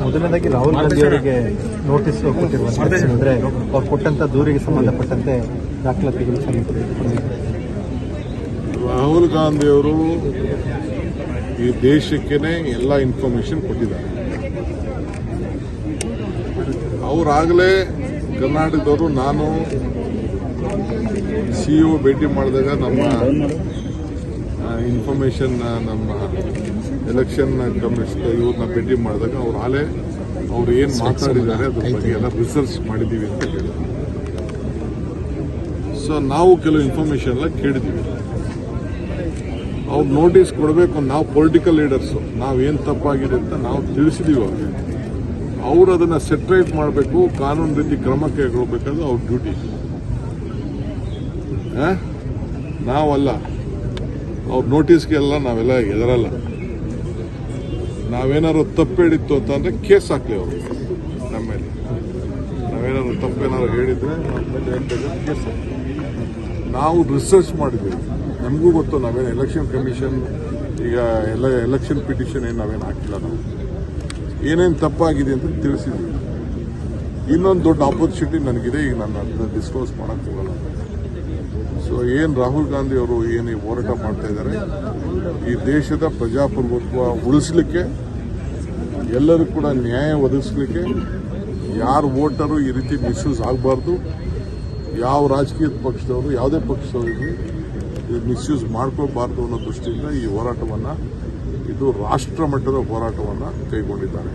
ಮೊದಲನೇದಾಗಿ ರಾಹುಲ್ ಗಾಂಧಿ ಅವರಿಗೆ ನೋಟಿಸ್ ಕೊಟ್ಟಿರುವಂತೆ ಅಂದ್ರೆ ಅವ್ರು ಕೊಟ್ಟಂತ ದೂರಿಗೆ ಸಂಬಂಧಪಟ್ಟಂತೆ ದಾಖಲಾತಿಗಳು ಸಲ್ಲಿಸಿದೆ. ರಾಹುಲ್ ಗಾಂಧಿ ಅವರು ಈ ದೇಶಕ್ಕೇನೆ ಎಲ್ಲ ಇನ್ಫಾರ್ಮೇಶನ್ ಕೊಟ್ಟಿದ್ದಾರೆ. ಅವರಾಗಲೇ ಕರ್ನಾಟಕದವರು ನಾನು ಸಿಇಒ ಭೇಟಿ ಮಾಡಿದಾಗ ನಮ್ಮ ಇನ್ಫಾರ್ಮೇಶನ್ ನಮ್ಮ ಎಲೆಕ್ಷನ್ ಕಮಿಷನ್ ಇವ್ರನ್ನ ಭೇಟಿ ಮಾಡಿದಾಗ ಅವ್ರು ಏನು ಮಾತಾಡಿದ್ದಾರೆ ಅದ್ರ ಬಗ್ಗೆ ಎಲ್ಲ ರಿಸರ್ಚ್ ಮಾಡಿದ್ದೀವಿ ಅಂತ ಹೇಳಿದ್ರು. ಸೊ ನಾವು ಕೆಲವು ಇನ್ಫಾರ್ಮೇಶನ್ ಎಲ್ಲ ಕೇಳಿದ್ದೀವಿ. ಅವ್ರು ನೋಟಿಸ್ ಕೊಡಬೇಕು. ನಾವು ಪೊಲಿಟಿಕಲ್ ಲೀಡರ್ಸು, ನಾವೇನು ತಪ್ಪಾಗಿದೆ ಅಂತ ನಾವು ತಿಳಿಸಿದೀವಿ ಅವ್ರಿಗೆ. ಅವರು ಅದನ್ನ ಸೆಟ್ರೇಟ್ ಮಾಡಬೇಕು, ಕಾನೂನು ರೀತಿ ಕ್ರಮ ಕೈಗೊಳ್ಳಬೇಕಾದ್ರೆ ಅವ್ರ ಡ್ಯೂಟಿ. ನಾವಲ್ಲ, ಅವ್ರ ನೋಟಿಸ್ಗೆಲ್ಲ ನಾವೆಲ್ಲ ಎದರಲ್ಲ. ನಾವೇನಾದ್ರು ತಪ್ಪೇಳಿತ್ತು ಅಂತಂದ್ರೆ ಕೇಸ್ ಹಾಕ್ಲಿ ಅವರು ನಮ್ಮ ಮೇಲೆ. ನಾವೇನಾದ್ರು ತಪ್ಪೇನಾದ್ರು ಹೇಳಿದ್ರೆ ನಮ್ಮ ಮೇಲೆ ಏನ್ ಬೇಕಾದ್ರೆ ಕೇಸ್ ಹಾಕ್ಲಿ. ನಾವು ರಿಸರ್ಚ್ ಮಾಡಿದ್ದೀವಿ. ನಮಗೂ ಗೊತ್ತು, ನಾವೇನು ಎಲೆಕ್ಷನ್ ಕಮಿಷನ್ ಈಗ ಎಲ್ಲ ಎಲೆಕ್ಷನ್ ಪಿಟಿಷನ್ ಏನು ನಾವೇನು ಹಾಕಿಲ್ಲ. ನಾವು ಏನೇನು ತಪ್ಪಾಗಿದೆ ಅಂತ ತಿಳಿಸಿದ್ವಿ. ಇನ್ನೊಂದು ದೊಡ್ಡ ಆಪರ್ಚುನಿಟಿ ನನಗಿದೆ, ಈಗ ನಾನು ಅದನ್ನ ಡಿಸ್ಕ್ಲೋಸ್ ಮಾಡಕ್ ಹೋಗಲ್ಲ. ಸೊ ಏನು ರಾಹುಲ್ ಗಾಂಧಿ ಅವರು ಏನು ಹೋರಾಟ ಮಾಡ್ತಾ ಇದ್ದಾರೆ, ಈ ದೇಶದ ಪ್ರಜಾಪ್ರಭುತ್ವ ಉಳಿಸ್ಲಿಕ್ಕೆ, ಎಲ್ಲರೂ ಕೂಡ ನ್ಯಾಯ ಒದಗಿಸ್ಲಿಕ್ಕೆ, ಯಾರು ವೋಟರು ಈ ರೀತಿ ಮಿಸ್ಯೂಸ್ ಆಗಬಾರ್ದು, ಯಾವ ರಾಜಕೀಯ ಪಕ್ಷದವರು ಯಾವುದೇ ಪಕ್ಷದವರು ಮಿಸ್ಯೂಸ್ ಮಾಡ್ಕೋಬಾರ್ದು ಅನ್ನೋ ದೃಷ್ಟಿಯಿಂದ ಈ ಹೋರಾಟವನ್ನು, ಇದು ರಾಷ್ಟ್ರ ಮಟ್ಟದ ಹೋರಾಟವನ್ನು ಕೈಗೊಂಡಿದ್ದಾರೆ.